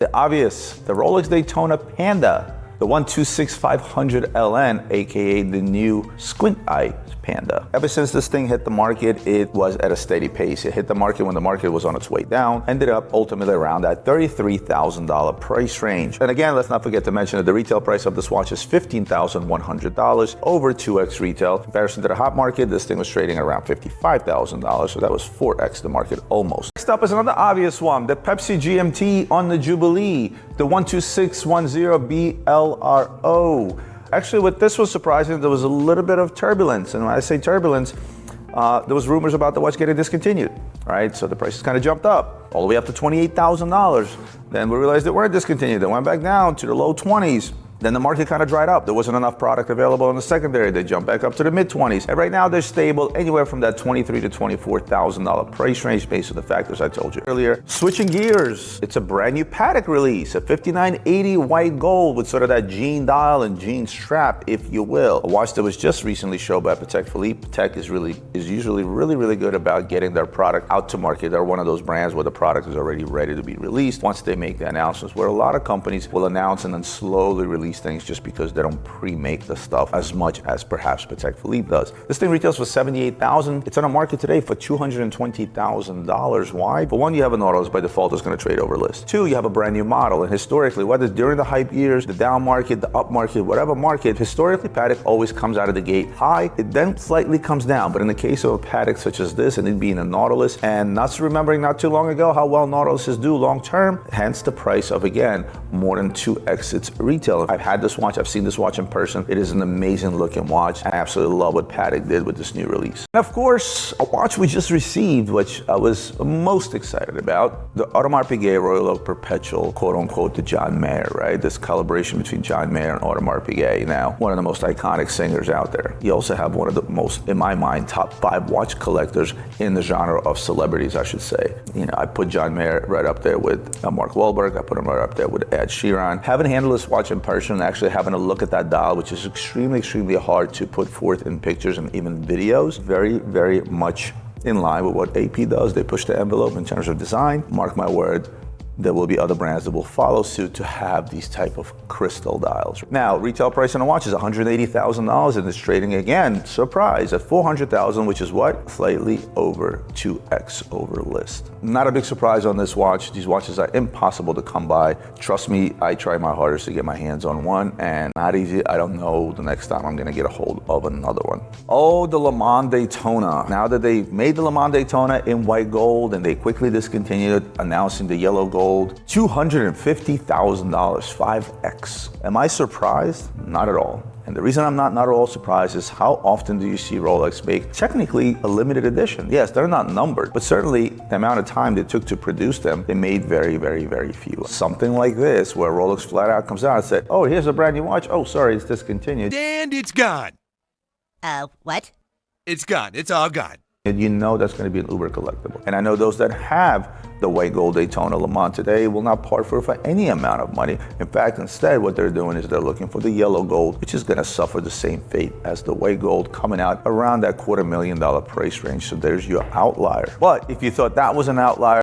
The obvious, the Rolex Daytona Panda, the 126500 LN, aka the new squint eye Panda. Ever since this thing hit the market, it was at a steady pace. It hit the market when the market was on its way down, ended up ultimately around that $33,000 price range. And again, let's not forget to mention that the retail price of this watch is $15,100, over 2x retail. In comparison to the hot market, this thing was trading around $55,000, so that was 4x the market almost. Next up is another obvious one, the Pepsi GMT on the Jubilee, the 12610 BLRO. Actually, what this was surprising, there was a little bit of turbulence. And when I say turbulence, there was rumors about the watch getting discontinued, right? So the prices kind of jumped up all the way up to $28,000. Then we realized they weren't discontinued. They went back down to the low 20s. Then the market kind of dried up. There wasn't enough product available in the secondary. They jumped back up to the mid-20s. And right now they're stable anywhere from that $23,000 to $24,000 price range based on the factors I told you earlier. Switching gears, it's a brand new Patek release, a 5980 white gold with sort of that jean dial and jean strap, if you will. A watch that was just recently shown by Patek Philippe. Patek is usually really good about getting their product out to market. They're one of those brands where the product is already ready to be released once they make the announcements, where a lot of companies will announce and then slowly release things just because they don't pre-make the stuff as much as perhaps Patek Philippe does. This thing retails for $78,000. It's on the market today for $220,000. Why? For one, you have a Nautilus by default is going to trade over list. Two, you have a brand new model, and historically, whether during the hype years, the down market, the up market, whatever market, historically Patek always comes out of the gate high. It then slightly comes down, but in the case of a Patek such as this, and it being a Nautilus, and not remembering not too long ago how well Nautiluses do long term, hence the price of, again, more than 2x its retail. I've had this watch, I've seen this watch in person. It is an amazing looking watch. I absolutely love what Patek did with this new release. And of course, a watch we just received, which I was most excited about, the Audemars Piguet Royal Oak Perpetual, quote unquote, the John Mayer, right? This collaboration between John Mayer and Audemars Piguet, now one of the most iconic singers out there. You also have one of the most, in my mind, top 5 watch collectors in the genre of celebrities, I should say. You know, I put John Mayer right up there with Mark Wahlberg. I put him right up there with Ed Sheeran. Having handled this watch in person, actually having a look at that dial, which is extremely hard to put forth in pictures and even videos, very much in line with what AP does. They push the envelope in terms of design. Mark my word, there will be other brands that will follow suit to have these type of crystal dials. Now, retail price on a watch is $180,000 and it's trading again, surprise, at $400,000, which is what? Slightly over 2x over list. Not a big surprise on this watch. These watches are impossible to come by. Trust me, I try my hardest to get my hands on one, and not easy. I don't know the next time I'm gonna get a hold of another one. Oh, the Mans Daytona. Now that they made the Mans Daytona in white gold and they quickly discontinued, announcing the yellow gold, $250,000, 5x. Am I surprised? Not at all. And the reason I'm not at all surprised is how often do you see Rolex make technically a limited edition? Yes, they're not numbered, but certainly the amount of time they took to produce them, they made very few. Something like this, where Rolex flat out comes out and said, oh, here's a brand new watch. Oh, sorry, it's discontinued. And it's gone. What? It's gone. It's all gone. And you know that's going to be an uber collectible. And I know those that have the white gold Daytona Le Mans today will not part for any amount of money. In fact, instead, what they're doing is they're looking for the yellow gold, which is going to suffer the same fate as the white gold, coming out around that $250,000 price range. So there's your outlier. But if you thought that was an outlier,